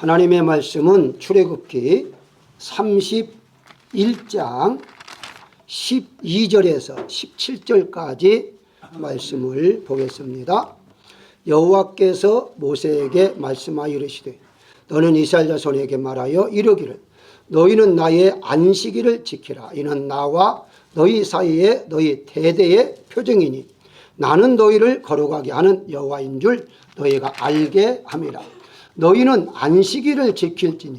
하나님의 말씀은 출애굽기 31장 12절에서 17절까지 말씀을 보겠습니다. 여호와께서 모세에게 말씀하여 이르시되 너는 이스라엘 자손에게 말하여 이르기를 너희는 나의 안식일을 지키라. 이는 나와 너희 사이에 너희 대대의 표정이니 나는 너희를 거룩하게 하는 여호와인 줄 너희가 알게 함이라. 너희는 안식일을 지킬지니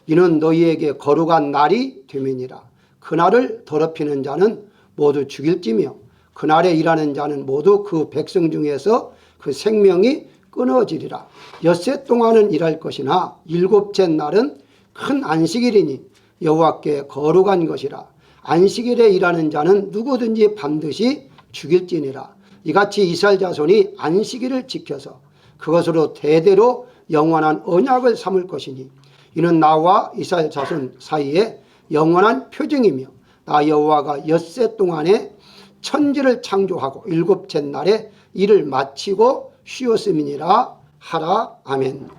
이는 너희에게 거룩한 날이 됨이니라. 그날을 더럽히는 자는 모두 죽일지며 그날에 일하는 자는 모두 그 백성 중에서 그 생명이 끊어지리라. 엿새 동안은 일할 것이나 일곱째 날은 큰 안식일이니 여호와께 거룩한 것이라. 안식일에 일하는 자는 누구든지 반드시 죽일지니라. 이같이 이스라엘 자손이 안식일을 지켜서 그것으로 대대로 영원한 언약을 삼을 것이니 이는 나와 이스라엘 자손 사이에 영원한 표징이며 나 여호와가 엿새 동안에 천지를 창조하고 일곱째 날에 일을 마치고 쉬었음이니라 하라. 아멘.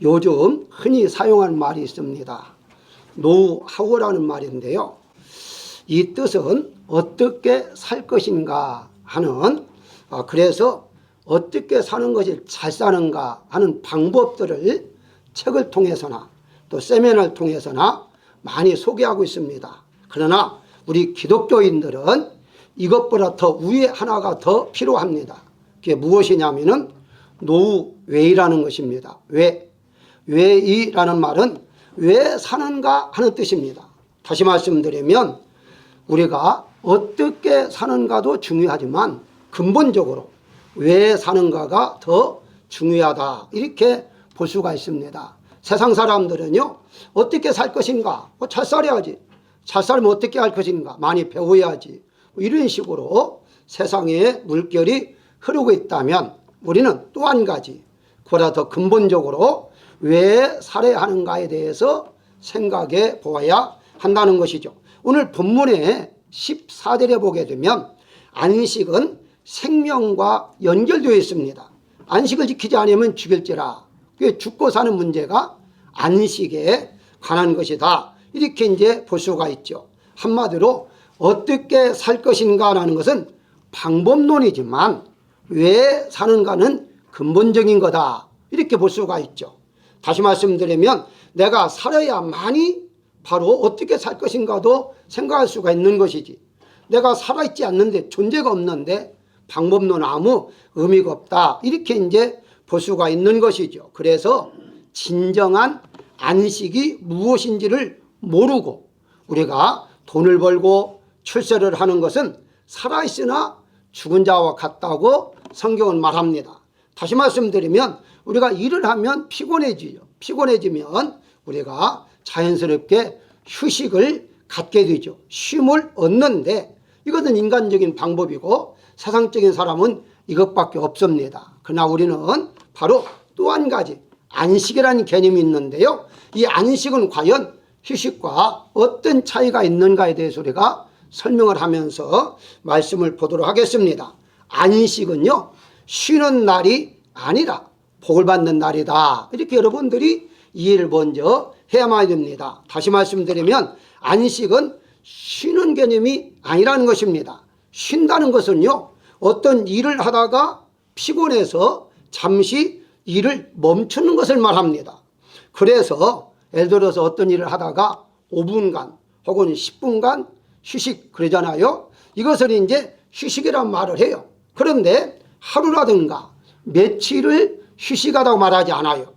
요즘 흔히 사용하는 말이 있습니다. 노하우라는 말인데요. 이 뜻은 어떻게 살 것인가 하는, 그래서 어떻게 사는 것이 잘 사는가 하는 방법들을 책을 통해서나 또 세미나를 통해서나 많이 소개하고 있습니다. 그러나 우리 기독교인들은 이것보다 더 위에 하나가 더 필요합니다. 그게 무엇이냐면은 노웨이라는 것입니다. 웨이라는 말은 왜 사는가 하는 뜻입니다. 다시 말씀드리면 우리가 어떻게 사는가도 중요하지만 근본적으로 왜 사는가가 더 중요하다, 이렇게 볼 수가 있습니다. 세상 사람들은요, 어떻게 살 것인가, 잘 살아야지, 잘 살면 어떻게 할 것인가, 많이 배워야지, 이런 식으로 세상에 물결이 흐르고 있다면 우리는 또 한 가지, 그보다 더 근본적으로 왜 살아야 하는가에 대해서 생각해 보아야 한다는 것이죠. 오늘 본문의 14절에 보게 되면 안식은 생명과 연결되어 있습니다. 안식을 지키지 않으면 죽일지라. 죽고 사는 문제가 안식에 관한 것이다, 이렇게 이제 볼 수가 있죠. 한마디로 어떻게 살 것인가라는 것은 방법론이지만 왜 사는가는 근본적인 거다, 이렇게 볼 수가 있죠. 다시 말씀드리면 내가 살아야만이 바로 어떻게 살 것인가도 생각할 수가 있는 것이지, 내가 살아있지 않는데, 존재가 없는데 방법론은 아무 의미가 없다, 이렇게 이제 볼 수가 있는 것이죠. 그래서 진정한 안식이 무엇인지를 모르고 우리가 돈을 벌고 출세를 하는 것은 살아있으나 죽은 자와 같다고 성경은 말합니다. 다시 말씀드리면 우리가 일을 하면 피곤해지죠. 피곤해지면 우리가 자연스럽게 휴식을 갖게 되죠. 쉼을 얻는데 이것은 인간적인 방법이고 세상적인 사람은 이것밖에 없습니다. 그러나 우리는 바로 또 한 가지 안식이라는 개념이 있는데요. 이 안식은 과연 휴식과 어떤 차이가 있는가에 대해서 우리가 설명을 하면서 말씀을 보도록 하겠습니다. 안식은요, 쉬는 날이 아니라 복을 받는 날이다, 이렇게 여러분들이 이해를 먼저 해야만 됩니다. 다시 말씀드리면 안식은 쉬는 개념이 아니라는 것입니다. 쉰다는 것은요, 어떤 일을 하다가 피곤해서 잠시 일을 멈추는 것을 말합니다. 그래서 예를 들어서 어떤 일을 하다가 5분간 혹은 10분간 휴식 그러잖아요. 이것을 이제 휴식이란 말을 해요. 그런데 하루라든가 며칠을 휴식하다고 말하지 않아요.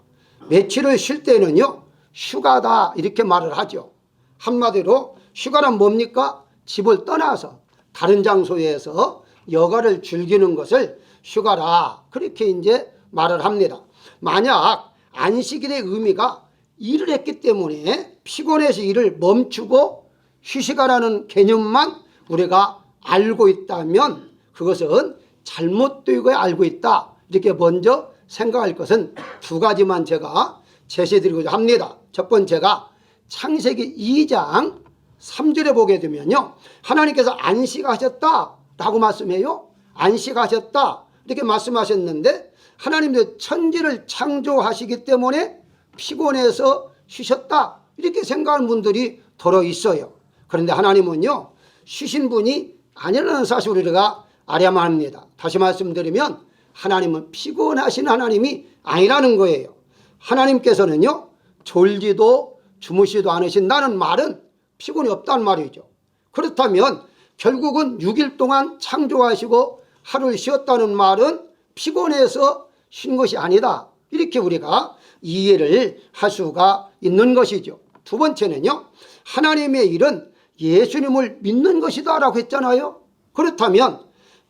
며칠을 쉴 때는요, 휴가다, 이렇게 말을 하죠. 한마디로 휴가란 뭡니까? 집을 떠나서 다른 장소에서 여가를 즐기는 것을 휴가라, 그렇게 이제 말을 합니다. 만약 안식일의 의미가 일을 했기 때문에 피곤해서 일을 멈추고 휴식하라는 개념만 우리가 알고 있다면 그것은 잘못되고 알고 있다, 이렇게 먼저 생각할 것은 두 가지만 제가 제시해드리고자 합니다. 첫 번째가 창세기 2장 3절에 보게 되면요, 하나님께서 안식하셨다라고 말씀해요. 안식하셨다, 이렇게 말씀하셨는데 하나님도 천지를 창조하시기 때문에 피곤해서 쉬셨다 이렇게 생각하는 분들이 더러 있어요. 그런데 하나님은요 쉬신 분이 아니라는 사실을 우리가 알아야만 합니다. 다시 말씀드리면 하나님은 피곤하신 하나님이 아니라는 거예요. 하나님께서는요 졸지도 주무시도 않으신다는 말은 피곤이 없다는 말이죠. 그렇다면 결국은 6일 동안 창조하시고 하루를 쉬었다는 말은 피곤해서 쉰 것이 아니다 이렇게 우리가 이해를 할 수가 있는 것이죠. 두 번째는요 하나님의 일은 예수님을 믿는 것이다 라고 했잖아요. 그렇다면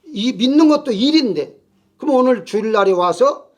이 믿는 것도 일인데 그럼 오늘 주일날에 와서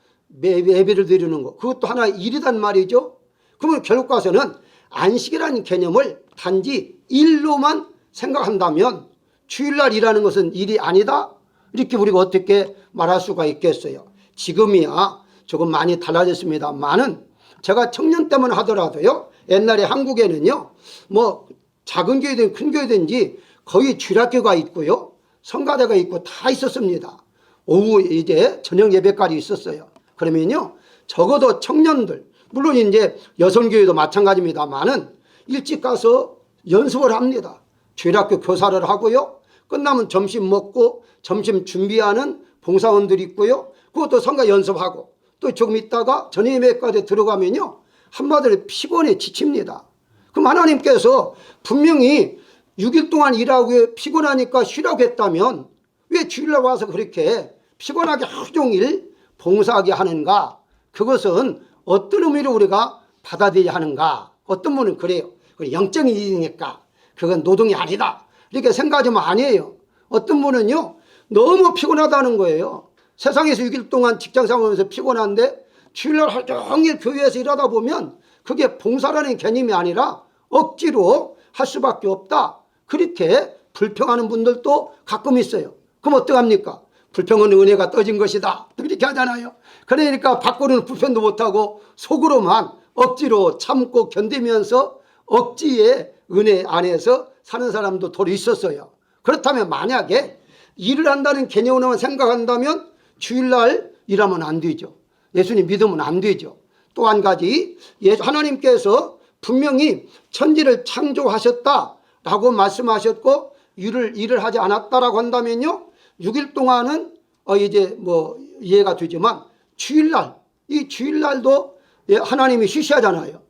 예배를 드리는 거 그것도 하나의 일이란 말이죠. 그러면 결국 가서는 안식이라는 개념을 단지 일로만 생각한다면 주일날 일하는 것은 일이 아니다 이렇게 우리가 어떻게 말할 수가 있겠어요. 지금이야 조금 많이 달라졌습니다만은 제가 청년 때만 하더라도요 옛날에 한국에는요 뭐 작은 교회든 큰 교회든지 거의 주일학교가 있고요 성가대가 있고 다 있었습니다. 오후 이제 저녁 예배까지 있었어요. 그러면요 적어도 청년들 물론 이제 여성교회도 마찬가지입니다만은 일찍 가서 연습을 합니다. 주일학교 교사를 하고요 끝나면 점심 먹고 점심 준비하는 봉사원들이 있고요 그것도 성가 연습하고 또 조금 있다가 저녁 예배까지 들어가면요 한마디로 피곤해 지칩니다. 그럼 하나님께서 분명히 6일 동안 일하고 피곤하니까 쉬라고 했다면 왜 주일날 와서 그렇게 피곤하게 하루 종일 봉사하게 하는가? 그것은 어떤 의미로 우리가 받아들여야 하는가? 어떤 분은 그래요. 영적인 일이니까 그건 노동이 아니다 이렇게 생각하지만 아니에요. 어떤 분은요 너무 피곤하다는 거예요. 세상에서 6일 동안 직장생활하면서 피곤한데 주일날 하루 종일 교회에서 일하다 보면 그게 봉사라는 개념이 아니라 억지로 할 수밖에 없다 그렇게 불평하는 분들도 가끔 있어요. 그럼 어떡합니까? 불평은 은혜가 떠진 것이다 그렇게 하잖아요. 그러니까 밖으로는 불평도 못하고 속으로만 억지로 참고 견디면서 억지의 은혜 안에서 사는 사람도 도리 있었어요. 그렇다면 만약에 일을 한다는 개념으로만 생각한다면 주일날 일하면 안 되죠. 예수님 믿으면 안 되죠. 또 한 가지 하나님께서 분명히 천지를 창조하셨다라고 말씀하셨고 일을 하지 않았다라고 한다면요 6일 동안은 이제 뭐 이해가 되지만 주일날 이 주일날도 하나님이 쉬시하잖아요.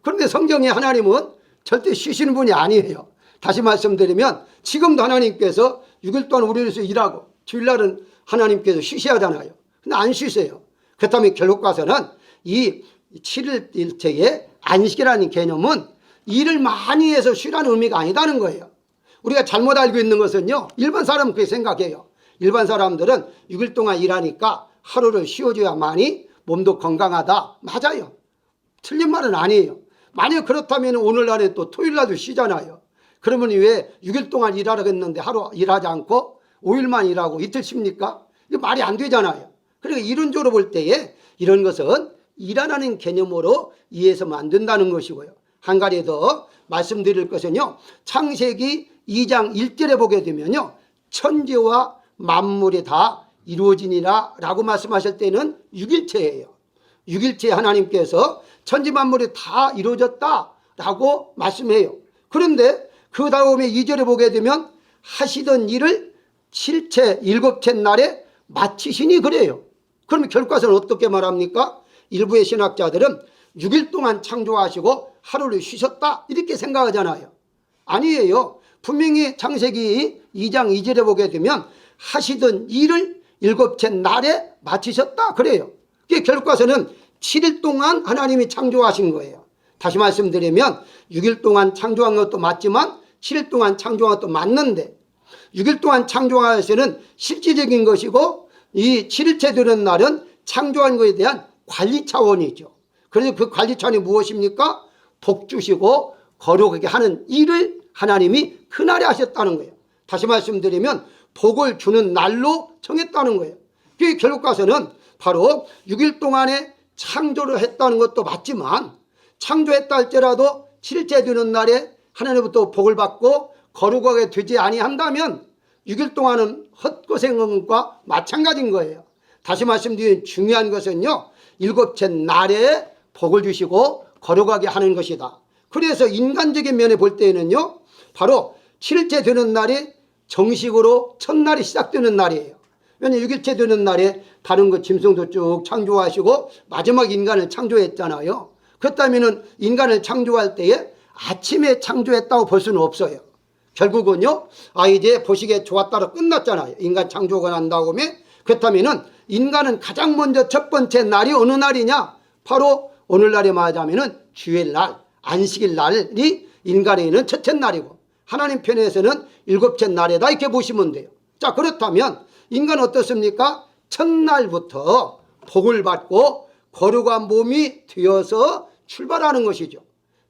그런데 성경에 하나님은 절대 쉬시는 분이 아니에요. 다시 말씀드리면 지금도 하나님께서 6일 동안 우리를 위해서 일하고 주일날은 하나님께서 쉬시하잖아요. 근데 안 쉬세요. 그렇다면 결국 가서는 이 7일 일체의 안식이라는 개념은 일을 많이 해서 쉬라는 의미가 아니다는 거예요. 우리가 잘못 알고 있는 것은요 일반 사람은 그렇게 생각해요. 일반 사람들은 6일 동안 일하니까 하루를 쉬어줘야만이 몸도 건강하다. 맞아요. 틀린 말은 아니에요. 만약 그렇다면 오늘날에 또 토요일날도 쉬잖아요. 그러면 왜 6일 동안 일하라고 했는데 하루 일하지 않고 5일만 일하고 이틀 쉽니까? 이거 말이 안 되잖아요. 그러니까 이론적으로 볼 때에 이런 것은 일하라는 개념으로 이해해서는 안 된다는 것이고요. 한 가지 더 말씀드릴 것은요. 창세기 2장 1절에 보게 되면요. 천지와 만물이 다 이루어지니라 라고 말씀하실 때는 6일체예요. 6일체 하나님께서 천지 만물이 다 이루어졌다 라고 말씀해요. 그런데 그 다음에 2절에 보게 되면 하시던 일을 7채 7채 날에 마치시니 그래요. 그러면 결과는 어떻게 말합니까? 일부의 신학자들은 6일 동안 창조하시고 하루를 쉬셨다 이렇게 생각하잖아요. 아니에요. 분명히 창세기 2장 2절에 보게 되면 하시던 일을 7채 날에 마치셨다 그래요. 그게 결과서는 7일 동안 하나님이 창조하신 거예요. 다시 말씀드리면 6일 동안 창조한 것도 맞지만 7일 동안 창조한 것도 맞는데 6일 동안 창조한 것은 실질적인 것이고 이 7일째 되는 날은 창조한 것에 대한 관리 차원이죠. 그래서 그 관리 차원이 무엇입니까? 복 주시고 거룩하게 하는 일을 하나님이 그날에 하셨다는 거예요. 다시 말씀드리면 복을 주는 날로 정했다는 거예요. 그게 결국 가서는 바로 6일 동안에 창조를 했다는 것도 맞지만 창조했다 할지라도 7일째 되는 날에 하나님부터 복을 받고 거룩하게 되지 아니한다면 6일 동안은 헛고생과 마찬가지인 거예요. 다시 말씀드리면 중요한 것은요. 7채 날에 복을 주시고 거룩하게 하는 것이다. 그래서 인간적인 면에 볼 때에는요, 바로 7일째 되는 날이 정식으로 첫날이 시작되는 날이에요. 왜냐하면 6일째 되는 날에 다른 것 짐승도 쭉 창조하시고 마지막 인간을 창조했잖아요. 그렇다면 인간을 창조할 때에 아침에 창조했다고 볼 수는 없어요. 결국은요, 이제 보시기에 좋았다로 끝났잖아요. 인간 창조가 난 다음에. 그렇다면 인간은 가장 먼저 첫 번째 날이 어느 날이냐? 바로 오늘날에 말하자면 주일날, 안식일 날이 인간에게는 첫째 날이고 하나님 편에서는 일곱째 날이다, 이렇게 보시면 돼요. 자, 그렇다면 인간은 어떻습니까? 첫날부터 복을 받고 거룩한 몸이 되어서 출발하는 것이죠.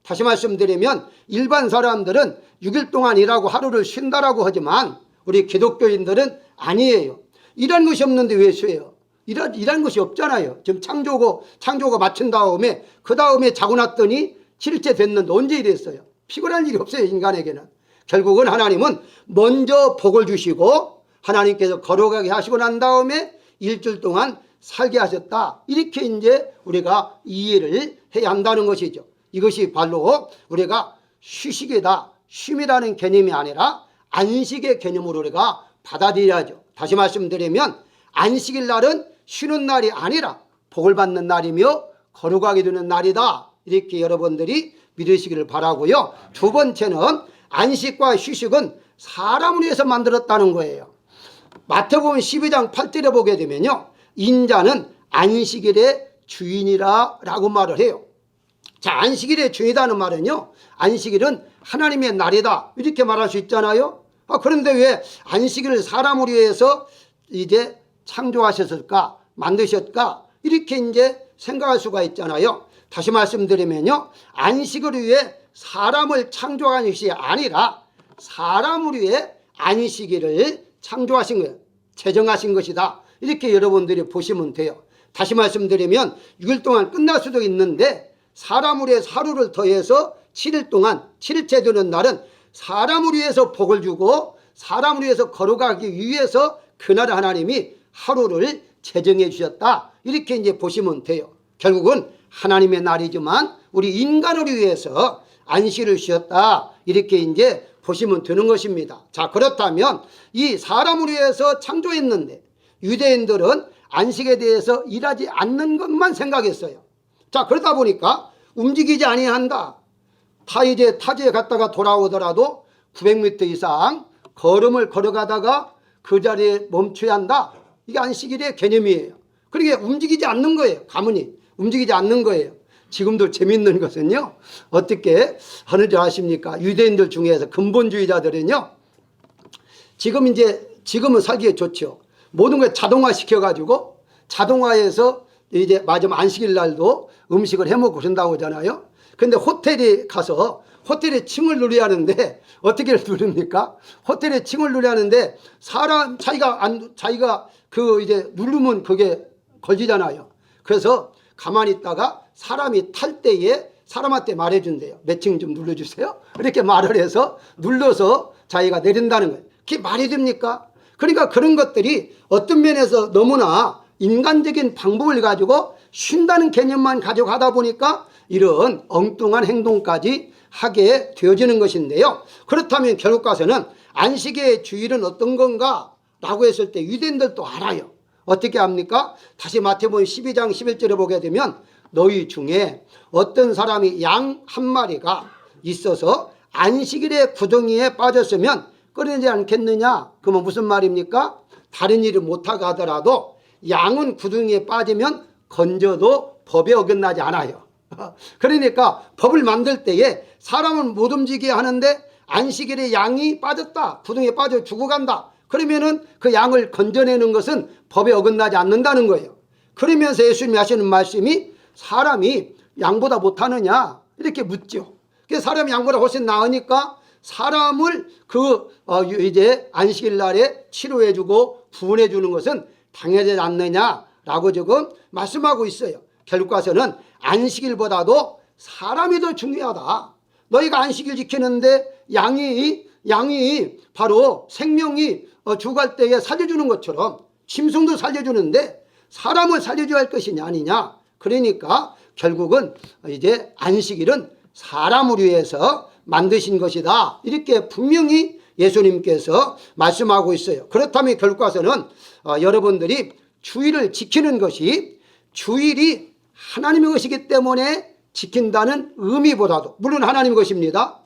다시 말씀드리면 일반 사람들은 6일 동안 일하고 하루를 쉰다라고 하지만 우리 기독교인들은 아니에요. 일한 것이 없는데 왜 쉬어요? 일한 것이 없잖아요. 지금 창조가 마친 다음에 그 다음에 자고 났더니 7일째 됐는데 언제 이랬어요? 피곤한 일이 없어요, 인간에게는. 결국은 하나님은 먼저 복을 주시고 하나님께서 거룩하게 하시고 난 다음에 일주일 동안 살게 하셨다. 이렇게 이제 우리가 이해를 해야 한다는 것이죠. 이것이 바로 우리가 휴식이다, 쉼이라는 개념이 아니라 안식의 개념으로 우리가 받아들여야죠. 다시 말씀드리면 안식일 날은 쉬는 날이 아니라 복을 받는 날이며 거룩하게 되는 날이다, 이렇게 여러분들이 믿으시기를 바라고요. 두 번째는 안식과 휴식은 사람을 위해서 만들었다는 거예요. 마태복음 12장 8절에 보게 되면요, 인자는 안식일의 주인이라 라고 말을 해요. 자, 안식일의 주인이라는 말은요, 안식일은 하나님의 날이다, 이렇게 말할 수 있잖아요. 그런데 왜 안식일을 사람을 위해서 이제 창조하셨을까, 만드셨을까, 이렇게 이제 생각할 수가 있잖아요. 다시 말씀드리면요, 안식을 위해 사람을 창조한 것이 아니라 사람을 위해 안식일을 창조하신 거예요. 제정하신 것이다, 이렇게 여러분들이 보시면 돼요. 다시 말씀드리면 6일 동안 끝날 수도 있는데 사람을 위해 하루를 더해서 7일 동안 7일째 되는 날은 사람을 위해서 복을 주고 사람을 위해서 거룩하기 위해서 그날 하나님이 하루를 제정해 주셨다, 이렇게 이제 보시면 돼요. 결국은 하나님의 날이지만 우리 인간을 위해서 안식을 쉬었다, 이렇게 이제 보시면 되는 것입니다. 자, 그렇다면 이 사람을 위해서 창조했는데 유대인들은 안식에 대해서 일하지 않는 것만 생각했어요. 자, 그러다 보니까 움직이지 아니한다. 이제 타지에 갔다가 돌아오더라도 900m 이상 걸음을 걸어가다가 그 자리에 멈춰야 한다. 이게 안식일의 개념이에요. 그러니까 움직이지 않는 거예요. 가문이 움직이지 않는 거예요. 지금도 재밌는 것은요, 어떻게 하는 줄 아십니까? 유대인들 중에서 근본주의자들은요, 지금은 살기에 좋죠. 모든 걸 자동화 시켜가지고 자동화해서 이제 마지막 안식일 날도 음식을 해먹고 그런다고 하잖아요. 근데 호텔에 가서 호텔에 층을 누려야 하는데 어떻게 누릅니까? 호텔에 층을 누려야 하는데 자기가 이제 누르면 그게 걸리잖아요. 그래서 가만히 있다가 사람이 탈 때에 사람한테 말해준대요. 몇 층 좀 눌러주세요, 이렇게 말을 해서 눌러서 자기가 내린다는 거예요. 그게 말이 됩니까? 그러니까 그런 것들이 어떤 면에서 너무나 인간적인 방법을 가지고 쉰다는 개념만 가지고 하다 보니까 이런 엉뚱한 행동까지 하게 되어지는 것인데요. 그렇다면 결국 가서는 안식의 주일은 어떤 건가 라고 했을 때 유대인들도 알아요. 어떻게 합니까? 다시 마태복음 12장 11절에 보게 되면 너희 중에 어떤 사람이 양 한 마리가 있어서 안식일의 구덩이에 빠졌으면 꺼내지 않겠느냐? 그러면 무슨 말입니까? 다른 일을 못하게 하더라도 양은 구덩이에 빠지면 건져도 법에 어긋나지 않아요. 그러니까 법을 만들 때에 사람은 못 움직이게 하는데 안식일에 양이 빠졌다, 구덩이에 빠져 죽어간다, 그러면은 그 양을 건져내는 것은 법에 어긋나지 않는다는 거예요. 그러면서 예수님이 하시는 말씀이 사람이 양보다 못하느냐, 이렇게 묻죠. 그래서 사람이 양보다 훨씬 나으니까 사람을 이제 안식일 날에 치료해주고 구원해주는 것은 당연하지 않느냐라고 지금 말씀하고 있어요. 결국 가서는 안식일보다도 사람이 더 중요하다. 너희가 안식일 지키는데 양이 바로 생명이 죽을 때에 살려주는 것처럼 짐승도 살려주는데 사람을 살려줘야 할 것이냐 아니냐. 그러니까 결국은 이제 안식일은 사람을 위해서 만드신 것이다. 이렇게 분명히 예수님께서 말씀하고 있어요. 그렇다면 결과서는 여러분들이 주일을 지키는 것이 주일이 하나님의 것이기 때문에 지킨다는 의미보다도, 물론 하나님의 것입니다.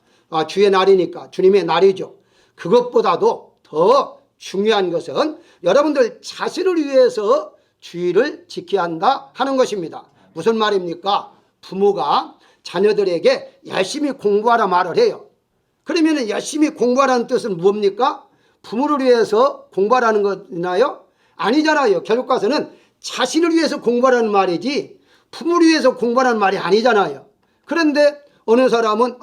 주의 날이니까 주님의 날이죠. 그것보다도 더 중요한 것은 여러분들 자신을 위해서 주일을 지켜야 한다 하는 것입니다. 무슨 말입니까? 부모가 자녀들에게 열심히 공부하라 말을 해요. 그러면 열심히 공부하라는 뜻은 뭡니까? 부모를 위해서 공부하라는 거나요? 아니잖아요. 결국 가서는 자신을 위해서 공부하라는 말이지 부모를 위해서 공부하라는 말이 아니잖아요. 그런데 어느 사람은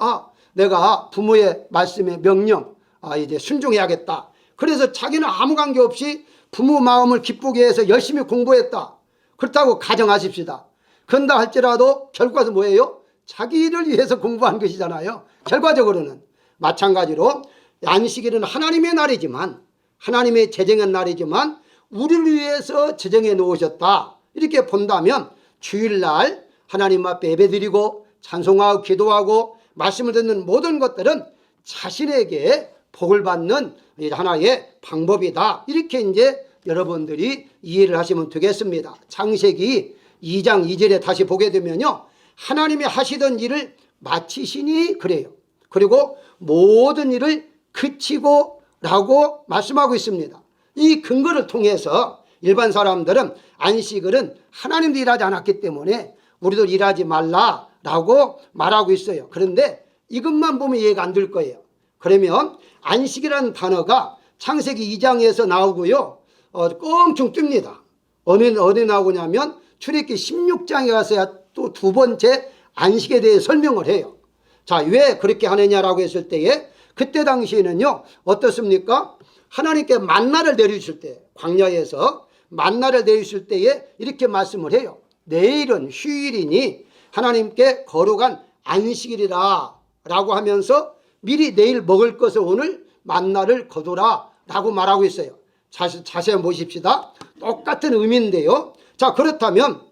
내가 부모의 말씀에 명령 이제 순종해야겠다. 그래서 자기는 아무 관계없이 부모 마음을 기쁘게 해서 열심히 공부했다. 그렇다고 가정하십시다. 그런다 할지라도 결과는 뭐예요? 자기를 위해서 공부한 것이잖아요. 결과적으로는 마찬가지로 안식일은 하나님의 날이지만, 하나님의 제정의 날이지만 우리를 위해서 제정해 놓으셨다. 이렇게 본다면 주일날 하나님 앞에 예배드리고 찬송하고 기도하고 말씀을 듣는 모든 것들은 자신에게 복을 받는 하나의 방법이다. 이렇게 이제 여러분들이 이해를 하시면 되겠습니다. 창세기 2장 2절에 다시 보게 되면요, 하나님이 하시던 일을 마치시니 그래요. 그리고 모든 일을 그치고 라고 말씀하고 있습니다. 이 근거를 통해서 일반 사람들은 안식일은 하나님도 일하지 않았기 때문에 우리도 일하지 말라라고 말하고 있어요. 그런데 이것만 보면 이해가 안 될 거예요. 그러면 안식이라는 단어가 창세기 2장에서 나오고요, 껑충 뜹니다. 어디 나오냐면 출애굽기 16장에 가서야 또 두 번째 안식에 대해 설명을 해요. 자, 왜 그렇게 하느냐라고 했을 때에 그때 당시에는요 어떻습니까? 하나님께 만나를 내리실 때, 광야에서 만나를 내리실 때에 이렇게 말씀을 해요. 내일은 휴일이니 하나님께 거룩한 안식일이라 라고 하면서 미리 내일 먹을 것을 오늘 만나를 거두라 라고 말하고 있어요. 자세히 보십시다. 똑같은 의미인데요. 자, 그렇다면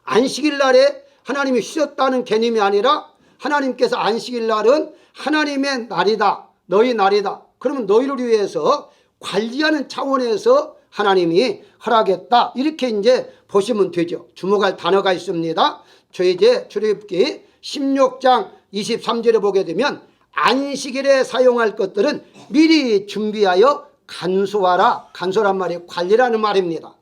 안식일 날에 하나님이 쉬셨다는 개념이 아니라 하나님께서 안식일 날은 하나님의 날이다, 너희 날이다. 그러면 너희를 위해서 관리하는 차원에서 하나님이 허락했다. 이렇게 이제 보시면 되죠. 주목할 단어가 있습니다. 저희 이제 출애굽기 16장 23절에 보게 되면 안식일에 사용할 것들은 미리 준비하여 간수하라. 간수란 말이 관리라는 말입니다.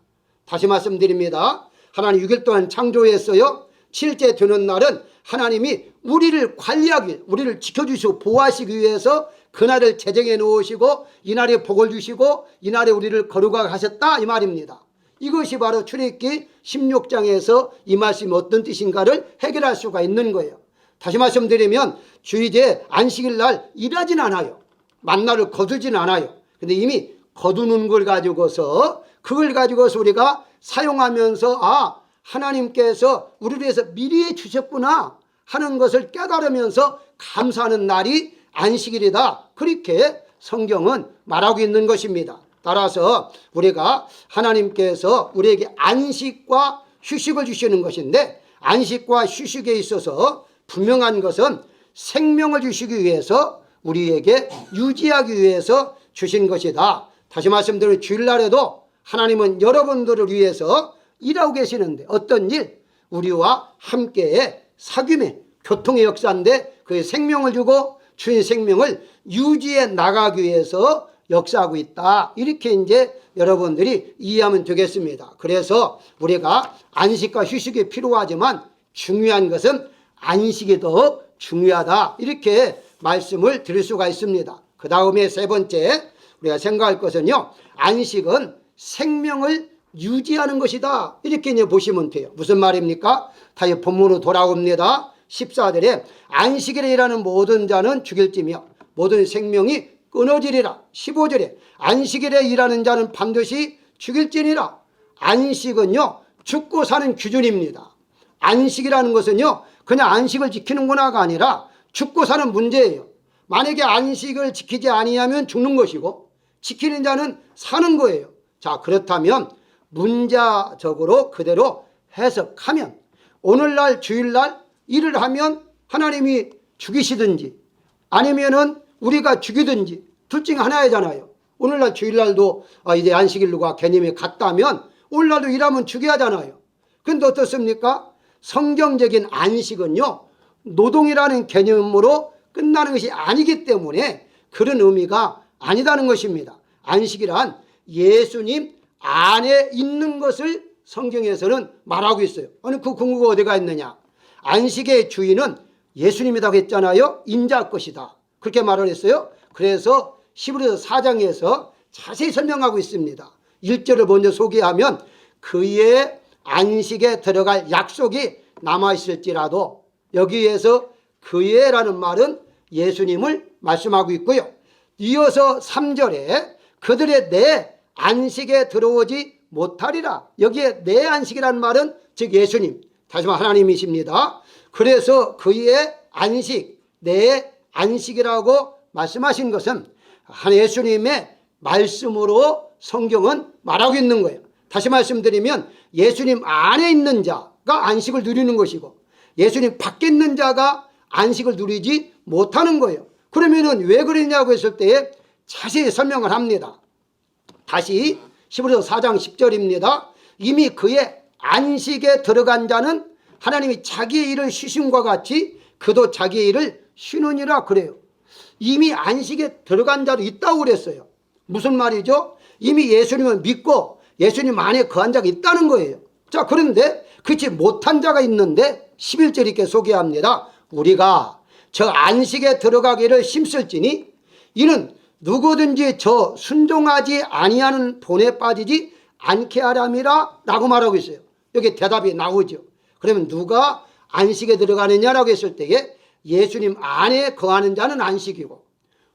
다시 말씀드립니다. 하나님 6일 동안 창조했어요. 7째 되는 날은 하나님이 우리를 관리하기, 우리를 지켜주시고 보호하시기 위해서 그날을 제정해 놓으시고 이날에 복을 주시고 이날에 우리를 거룩하게 하셨다 이 말입니다. 이것이 바로 출애굽기 16장에서 이 말씀이 어떤 뜻인가를 해결할 수가 있는 거예요. 다시 말씀드리면 주일에 안식일 날 일하진 않아요. 만나를 거두진 않아요. 근데 이미 거두는 걸 가지고서 그걸 가지고서 우리가 사용하면서 하나님께서 우리를 위해서 미리 해주셨구나 하는 것을 깨달으면서 감사하는 날이 안식일이다. 그렇게 성경은 말하고 있는 것입니다. 따라서 우리가 하나님께서 우리에게 안식과 휴식을 주시는 것인데 안식과 휴식에 있어서 분명한 것은 생명을 주시기 위해서 우리에게 유지하기 위해서 주신 것이다. 다시 말씀드리면 주일날에도 하나님은 여러분들을 위해서 일하고 계시는데 어떤 일? 우리와 함께 사귐의 교통의 역사인데 그 생명을 주고 주인 생명을 유지해 나가기 위해서 역사하고 있다. 이렇게 이제 여러분들이 이해하면 되겠습니다. 그래서 우리가 안식과 휴식이 필요하지만 중요한 것은 안식이 더 중요하다. 이렇게 말씀을 드릴 수가 있습니다. 그 다음에 세 번째 우리가 생각할 것은요, 안식은 생명을 유지하는 것이다. 이렇게 이제 보시면 돼요. 무슨 말입니까? 다시 본문으로 돌아옵니다. 14절에 안식일에 일하는 모든 자는 죽일지며 모든 생명이 끊어지리라. 15절에 안식일에 일하는 자는 반드시 죽일지니라. 안식은요 죽고 사는 기준입니다. 안식이라는 것은요 그냥 안식을 지키는구나가 아니라 죽고 사는 문제예요. 만약에 안식을 지키지 아니하면 죽는 것이고 지키는 자는 사는 거예요. 자, 그렇다면 문자적으로 그대로 해석하면 오늘날 주일날 일을 하면 하나님이 죽이시든지 아니면은 우리가 죽이든지 둘 중에 하나잖아요. 오늘날 주일날도 이제 안식일로가 개념이 같다면 오늘날도 일하면 죽여야 하잖아요. 그런데 어떻습니까? 성경적인 안식은요, 노동이라는 개념으로 끝나는 것이 아니기 때문에 그런 의미가 아니다는 것입니다. 안식이란 예수님 안에 있는 것을 성경에서는 말하고 있어요. 아니, 그 근거가 어디가 있느냐? 안식의 주인은 예수님이라고 했잖아요. 인자 것이다, 그렇게 말을 했어요. 그래서 히브리서 4장에서 자세히 설명하고 있습니다. 1절을 먼저 소개하면 그의 안식에 들어갈 약속이 남아있을지라도, 여기에서 그의라는 말은 예수님을 말씀하고 있고요. 이어서 3절에 그들의 내 안식에 들어오지 못하리라. 여기에 내 안식이라는 말은 즉 예수님, 다시 말해 하나님이십니다. 그래서 그의 안식, 내 안식이라고 말씀하신 것은 예수님의 말씀으로 성경은 말하고 있는 거예요. 다시 말씀드리면 예수님 안에 있는 자가 안식을 누리는 것이고 예수님 밖에 있는 자가 안식을 누리지 못하는 거예요. 그러면은 왜 그러냐고 했을 때에 자세히 설명을 합니다. 다시 히브리서 4장 10절입니다. 이미 그의 안식에 들어간 자는 하나님이 자기의 일을 쉬심과 같이 그도 자기의 일을 쉬느니라 그래요. 이미 안식에 들어간 자도 있다고 그랬어요. 무슨 말이죠? 이미 예수님을 믿고 예수님 안에 거한 자가 있다는 거예요. 자, 그런데 그렇지 못한 자가 있는데 11절 이렇게 소개합니다. 우리가 저 안식에 들어가기를 힘쓸지니 이는 누구든지 저 순종하지 아니하는 본에 빠지지 않게 하람이라 라고 말하고 있어요. 여기 대답이 나오죠. 그러면 누가 안식에 들어가느냐라고 했을 때에 예수님 안에 거하는 자는 안식이고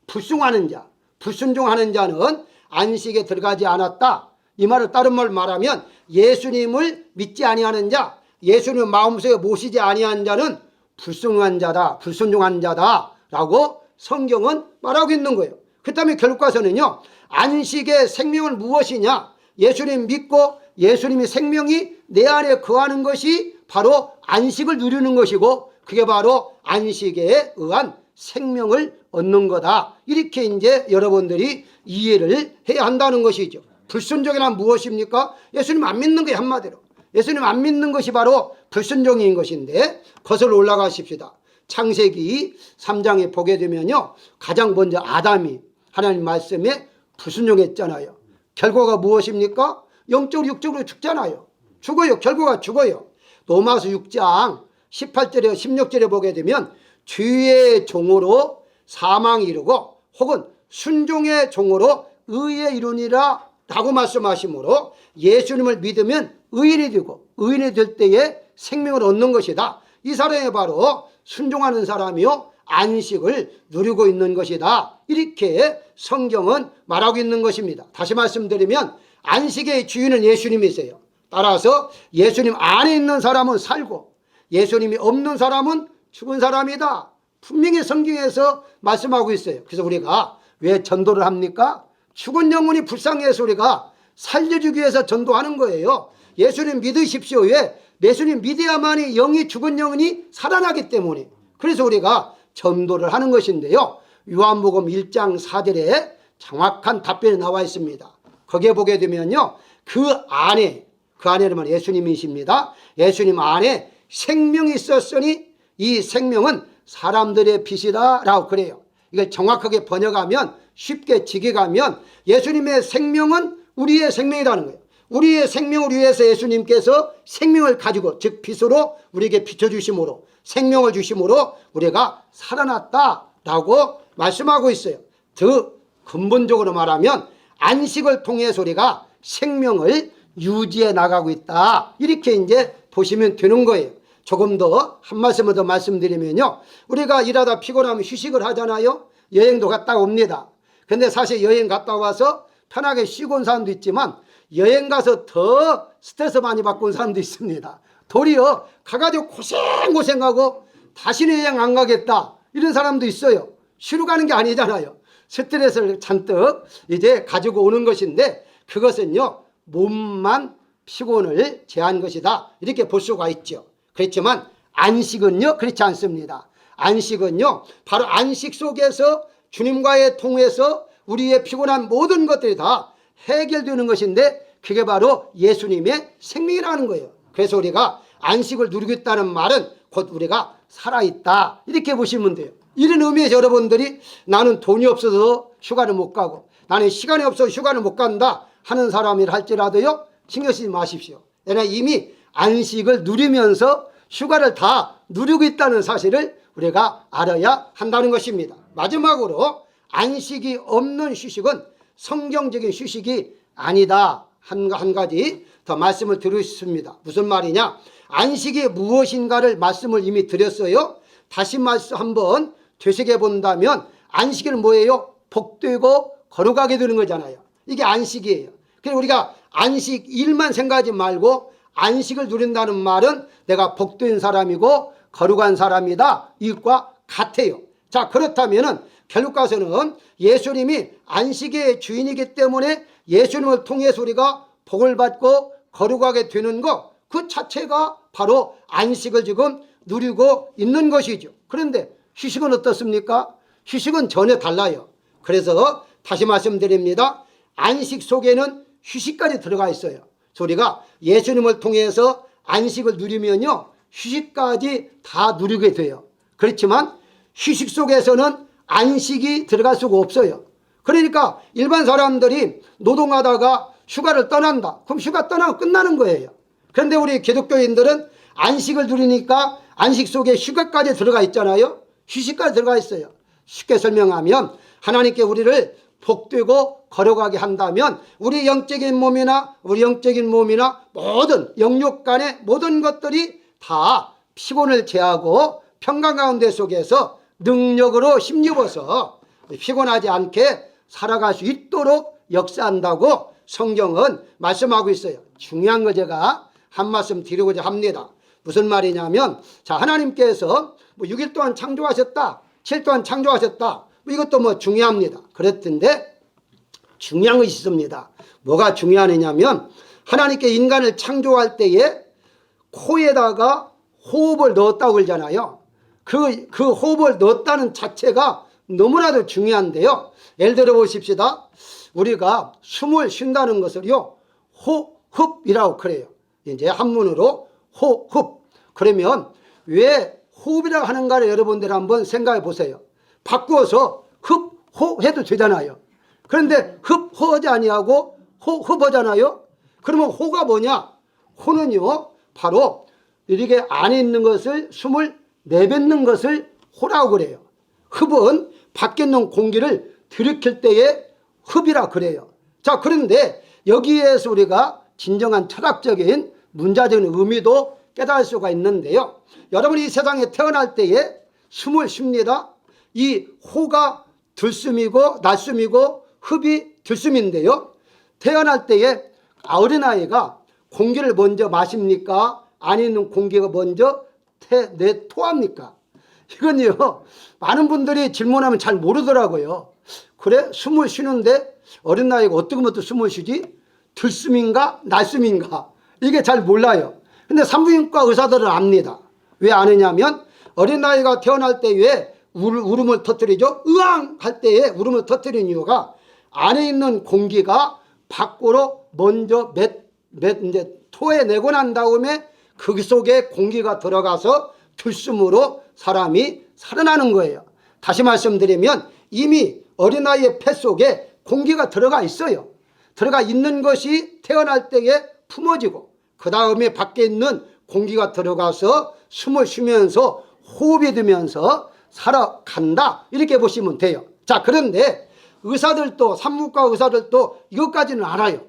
불순종하는 자, 불순종하는 자는 안식에 들어가지 않았다. 이 말을 다른 말 말하면 예수님을 믿지 아니하는 자, 예수님을 마음속에 모시지 아니한 자는 불순종한 자다, 불순종한 자다라고 성경은 말하고 있는 거예요. 그렇다면 결국 가서는요, 안식의 생명은 무엇이냐? 예수님 믿고 예수님의 생명이 내 안에 거하는 것이 바로 안식을 누리는 것이고 그게 바로 안식에 의한 생명을 얻는 거다. 이렇게 이제 여러분들이 이해를 해야 한다는 것이죠. 불순종이란 무엇입니까? 예수님 안 믿는 거예요, 한마디로. 예수님 안 믿는 것이 바로 불순종인 것인데 거슬러 올라가십시다. 창세기 3장에 보게 되면요, 가장 먼저 아담이 하나님 말씀에 불순종했잖아요. 결과가 무엇입니까? 영적으로 육적으로 죽잖아요. 죽어요. 결과가 죽어요. 로마서 6장 18절에 16절에 보게 되면 죄의 종으로 사망이 이르고 혹은 순종의 종으로 의에 이르니라 라고 말씀하시므로 예수님을 믿으면 의인이 되고 의인이 될 때에 생명을 얻는 것이다. 이 사람이 바로 순종하는 사람이요 안식을 누리고 있는 것이다. 이렇게 성경은 말하고 있는 것입니다. 다시 말씀드리면 안식의 주인은 예수님이세요. 따라서 예수님 안에 있는 사람은 살고 예수님이 없는 사람은 죽은 사람이다. 분명히 성경에서 말씀하고 있어요. 그래서 우리가 왜 전도를 합니까? 죽은 영혼이 불쌍해서 우리가 살려주기 위해서 전도하는 거예요. 예수님 믿으십시오. 왜? 예수님 믿어야만이 영이 죽은 영혼이 살아나기 때문에. 그래서 우리가 전도를 하는 것인데요. 요한복음 1장 4절에 정확한 답변이 나와 있습니다. 거기에 보게 되면요, 그 안에는 예수님이십니다. 예수님 안에 생명이 있었으니 이 생명은 사람들의 빛이다 라고 그래요. 이걸 정확하게 번역하면, 쉽게 직역하면 예수님의 생명은 우리의 생명이라는 거예요. 우리의 생명을 위해서 예수님께서 생명을 가지고, 즉 빛으로 우리에게 비춰주심으로 생명을 주심으로 우리가 살아났다라고 말씀하고 있어요. 더 근본적으로 말하면 안식을 통해서 우리가 생명을 유지해 나가고 있다. 이렇게 이제 보시면 되는 거예요. 조금 더 한 말씀을 더 말씀드리면요, 우리가 일하다 피곤하면 휴식을 하잖아요. 여행도 갔다 옵니다. 근데 사실 여행 갔다 와서 편하게 쉬고 온 사람도 있지만 여행 가서 더 스트레스 많이 받고 온 사람도 있습니다. 도리어 가가지고 고생하고 다시는 여행 안 가겠다 이런 사람도 있어요. 쉬러 가는 게 아니잖아요. 스트레스를 잔뜩 이제 가지고 오는 것인데 그것은요 몸만 피곤을 제한 것이다 이렇게 볼 수가 있죠. 그렇지만 안식은요 그렇지 않습니다. 안식은요 바로 안식 속에서 주님과의 통해서 우리의 피곤한 모든 것들이 다 해결되는 것인데 그게 바로 예수님의 생명이라는 거예요. 그래서 우리가 안식을 누리고 있다는 말은 곧 우리가 살아있다 이렇게 보시면 돼요. 이런 의미에서 여러분들이 나는 돈이 없어서 휴가를 못 가고 나는 시간이 없어서 휴가를 못 간다 하는 사람이라 할지라도요 신경 쓰지 마십시오. 왜냐하면 이미 안식을 누리면서 휴가를 다 누리고 있다는 사실을 우리가 알아야 한다는 것입니다. 마지막으로 안식이 없는 휴식은 성경적인 휴식이 아니다. 한 가지 더 말씀을 드리고 싶습니다. 무슨 말이냐? 안식이 무엇인가를 말씀을 이미 드렸어요. 다시 말씀 한번 되새겨 본다면 안식은 뭐예요? 복되고 거룩하게 되는 거잖아요. 이게 안식이에요. 그래서 우리가 안식 일만 생각하지 말고 안식을 누린다는 말은 내가 복된 사람이고 거룩한 사람이다. 이것과 같아요. 자, 그렇다면은 결국 가서는 예수님이 안식의 주인이기 때문에 예수님을 통해서 우리가 복을 받고 거룩하게 되는 것, 그 자체가 바로 안식을 지금 누리고 있는 것이죠. 그런데 휴식은 어떻습니까? 휴식은 전혀 달라요. 그래서 다시 말씀드립니다. 안식 속에는 휴식까지 들어가 있어요. 우리가 예수님을 통해서 안식을 누리면요 휴식까지 다 누리게 돼요. 그렇지만 휴식 속에서는 안식이 들어갈 수가 없어요. 그러니까 일반 사람들이 노동하다가 휴가를 떠난다. 그럼 휴가 떠나고 끝나는 거예요. 그런데 우리 기독교인들은 안식을 누리니까 안식 속에 휴가까지 들어가 있잖아요. 휴식까지 들어가 있어요. 쉽게 설명하면 하나님께 우리를 복되고 거룩하게 한다면 우리 영적인 몸이나 모든 영육 간의 모든 것들이 다 피곤을 제하고 평강 가운데 속에서 능력으로 힘입어서 피곤하지 않게 살아갈 수 있도록 역사한다고 성경은 말씀하고 있어요. 중요한 거 제가 한 말씀 드리고자 합니다. 무슨 말이냐면 자 하나님께서 6일 동안 창조하셨다. 7일 동안 창조하셨다. 이것도 중요합니다. 그랬던데 중요한 것이 있습니다. 뭐가 중요하냐면 하나님께 인간을 창조할 때에 코에다가 호흡을 넣었다고 그러잖아요. 그 호흡을 넣었다는 자체가 너무나도 중요한데요. 예를 들어 보십시다. 우리가 숨을 쉰다는 것을요 호흡이라고 그래요. 이제 한문으로 호흡. 그러면 왜 호흡이라고 하는가를 여러분들 한번 생각해 보세요. 바꾸어서 흡호 해도 되잖아요. 그런데 흡호하지 아니하고 호흡하잖아요. 그러면 호가 뭐냐? 호는요 바로 이렇게 안에 있는 것을 숨을 내뱉는 것을 호라고 그래요. 흡은 밖에 있는 공기를 들이킬 때에 흡이라 그래요. 자, 그런데 여기에서 우리가 진정한 철학적인 문자적인 의미도 깨달을 수가 있는데요. 여러분이 이 세상에 태어날 때에 숨을 쉽니다. 이 호가 들숨이고 날숨이고 흡이 들숨인데요. 태어날 때에 어린아이가 공기를 먼저 마십니까? 안에 있는 공기가 먼저 토합니까? 이건요 많은 분들이 질문하면 잘 모르더라고요. 그래? 숨을 쉬는데 어린아이가 어떻게 숨을 쉬지? 들숨인가 날숨인가? 이게 잘 몰라요. 근데 산부인과 의사들은 압니다. 왜 아느냐면 어린아이가 태어날 때 왜 울음을 터뜨리죠? 으앙 할 때에 울음을 터뜨리는 이유가 안에 있는 공기가 밖으로 먼저 이제 토해내고 난 다음에 그 속에 공기가 들어가서 들숨으로 사람이 살아나는 거예요. 다시 말씀드리면 이미 어린아이의 폐 속에 공기가 들어가 있어요. 들어가 있는 것이 태어날 때에 품어지고 그 다음에 밖에 있는 공기가 들어가서 숨을 쉬면서 호흡이 되면서 살아간다 이렇게 보시면 돼요. 자, 그런데 의사들도 산부과 의사들도 이것까지는 알아요.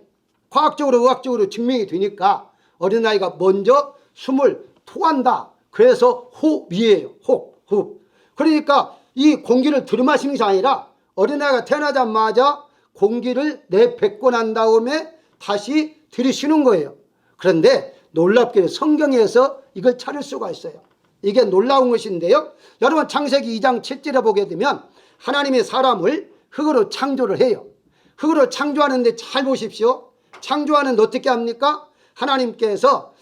과학적으로 의학적으로 증명이 되니까 어린아이가 먼저 숨을 토한다. 그래서 호흡이에요. 호흡. 그러니까 이 공기를 들이마시는 것이 아니라 어린아이가 태어나자마자 공기를 내뱉고 난 다음에 다시 들이쉬는 거예요. 그런데 놀랍게 성경에서 이걸 찾을 수가 있어요. 이게 놀라운 것인데요. 여러분 창세기 2장 7절에 보게 되면 하나님이 사람을 흙으로 창조를 해요. 흙으로 창조하는데 잘 보십시오. 창조하는데 어떻게 합니까? 하나님께서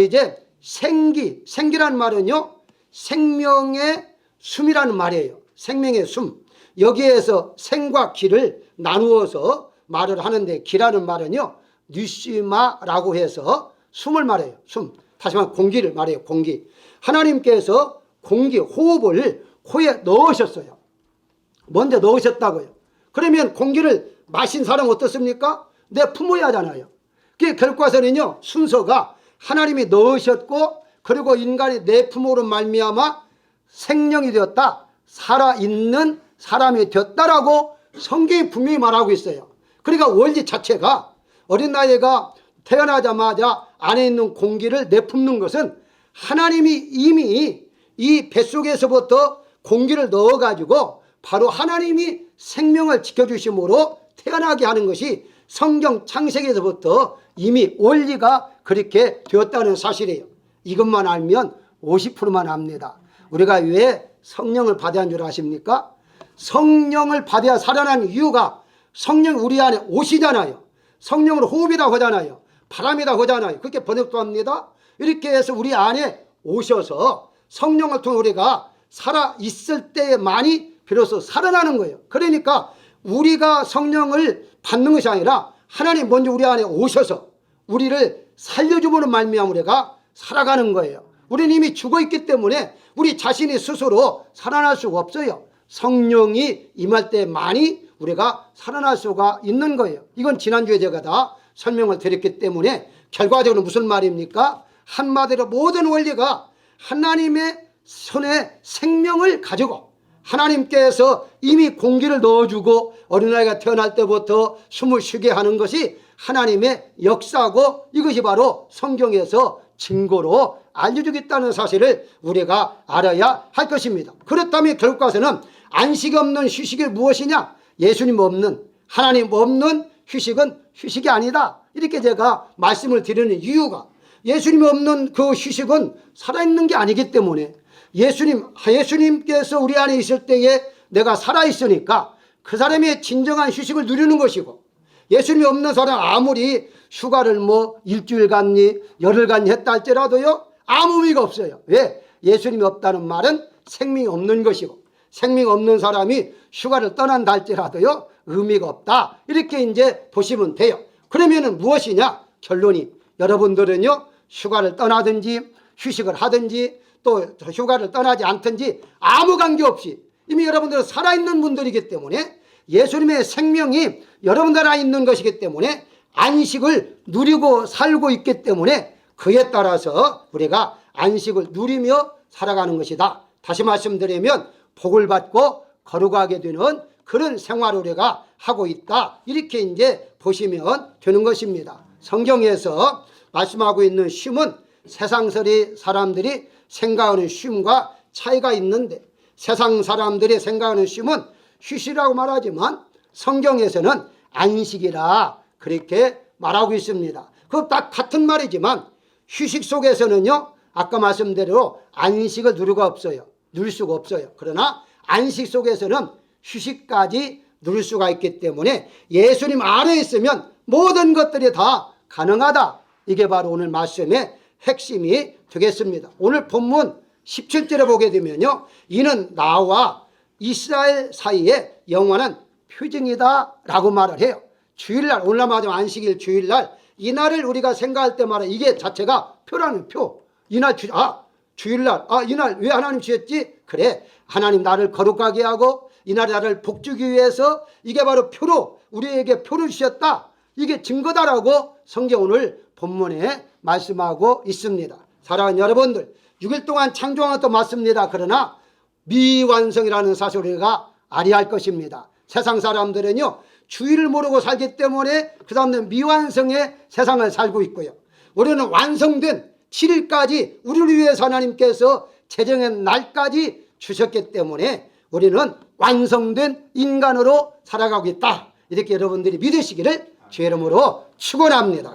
이제 생기라는 말은요, 생명의 숨이라는 말이에요. 생명의 숨. 여기에서 생과 기를 나누어서 말을 하는데, 기라는 말은요, 뉴시마라고 해서 숨을 말해요. 숨. 다시 말하면 공기를 말해요. 공기. 하나님께서 공기, 호흡을 코에 넣으셨어요. 먼저 넣으셨다고요. 그러면 공기를 마신 사람 어떻습니까? 내 품어야 하잖아요. 그 결과서는요, 순서가 하나님이 넣으셨고, 그리고 인간이 내 품으로 말미암아 생명이 되었다, 살아있는 사람이 되었다라고 성경이 분명히 말하고 있어요. 그러니까 원리 자체가 어린 나이가 태어나자마자 안에 있는 공기를 내뿜는 것은 하나님이 이미 이 뱃속에서부터 공기를 넣어가지고 바로 하나님이 생명을 지켜주심으로 태어나게 하는 것이 성경 창세기에서부터 이미 원리가 그렇게 되었다는 사실이에요. 이것만 알면 50%만 압니다. 우리가 왜 성령을 받아야 하는 줄 아십니까? 성령을 받아야 살아나는 이유가 성령이 우리 안에 오시잖아요. 성령으로 호흡이라고 하잖아요. 바람이라고 하잖아요. 그렇게 번역도 합니다. 이렇게 해서 우리 안에 오셔서 성령을 통해 우리가 살아있을 때만이 비로소 살아나는 거예요. 그러니까 우리가 성령을 받는 것이 아니라 하나님 먼저 우리 안에 오셔서 우리를 살려주므로 말미암아 우리가 살아가는 거예요. 우리는 이미 죽어있기 때문에 우리 자신이 스스로 살아날 수가 없어요. 성령이 임할 때만이 우리가 살아날 수가 있는 거예요. 이건 지난주에 제가 다 설명을 드렸기 때문에 결과적으로 무슨 말입니까? 한마디로 모든 원리가 하나님의 손에 생명을 가지고 하나님께서 이미 공기를 넣어주고 어린아이가 태어날 때부터 숨을 쉬게 하는 것이 하나님의 역사고, 이것이 바로 성경에서 증거로 알려주겠다는 사실을 우리가 알아야 할 것입니다. 그렇다면 결과서는 안식 없는 휴식이 무엇이냐? 예수님 없는, 하나님 없는 휴식은 휴식이 아니다. 이렇게 제가 말씀을 드리는 이유가, 예수님 없는 그 휴식은 살아있는 게 아니기 때문에, 예수님께서 우리 안에 있을 때에 내가 살아있으니까 그 사람의 진정한 휴식을 누리는 것이고, 예수님이 없는 사람 아무리 휴가를 일주일 갔니 열흘 갔니 했다 할지라도요, 아무 의미가 없어요. 왜? 예수님이 없다는 말은 생명이 없는 것이고, 생명 없는 사람이 휴가를 떠난다 할지라도요, 의미가 없다. 이렇게 이제 보시면 돼요. 그러면은 무엇이냐? 결론이, 여러분들은요, 휴가를 떠나든지 휴식을 하든지 또 휴가를 떠나지 않든지 아무 관계없이 이미 여러분들은 살아있는 분들이기 때문에, 예수님의 생명이 여러분들 안에 있는 것이기 때문에 안식을 누리고 살고 있기 때문에 그에 따라서 우리가 안식을 누리며 살아가는 것이다. 다시 말씀드리면 복을 받고 거룩하게 되는 그런 생활을 우리가 하고 있다. 이렇게 이제 보시면 되는 것입니다. 성경에서 말씀하고 있는 쉼은 세상 사람들이 생각하는 쉼과 차이가 있는데, 세상 사람들이 생각하는 쉼은 휴식이라고 말하지만 성경에서는 안식이라 그렇게 말하고 있습니다. 그 딱 같은 말이지만 휴식 속에서는요, 아까 말씀대로 안식을 누릴 수가 없어요. 그러나 안식 속에서는 휴식까지 누릴 수가 있기 때문에 예수님 안에 있으면 모든 것들이 다 가능하다. 이게 바로 오늘 말씀의 핵심이 되겠습니다. 오늘 본문 17절에 보게 되면요, 이는 나와 이스라엘 사이에 영원한 표징이다 라고 말을 해요. 주일날, 오늘날 말하자면 안식일 주일날, 이날을 우리가 생각할 때마다 이게 자체가 표라는 표. 이날 주일날, 이날 왜 하나님 주셨지? 그래, 하나님 나를 거룩하게 하고 이날 나를 복주기 위해서 이게 바로 표로, 우리에게 표를 주셨다. 이게 증거다라고 성경 오늘 본문에 말씀하고 있습니다. 사랑하는 여러분들, 6일 동안 창조한 것도 맞습니다. 그러나 미완성이라는 사실을 우리가 알아야 할 것입니다. 세상 사람들은요, 주의를 모르고 살기 때문에 그 사람들은 미완성의 세상을 살고 있고요, 우리는 완성된 7일까지 우리를 위해서 하나님께서 제정한 날까지 주셨기 때문에 우리는 완성된 인간으로 살아가고 있다. 이렇게 여러분들이 믿으시기를 주의 이름으로 축원합니다.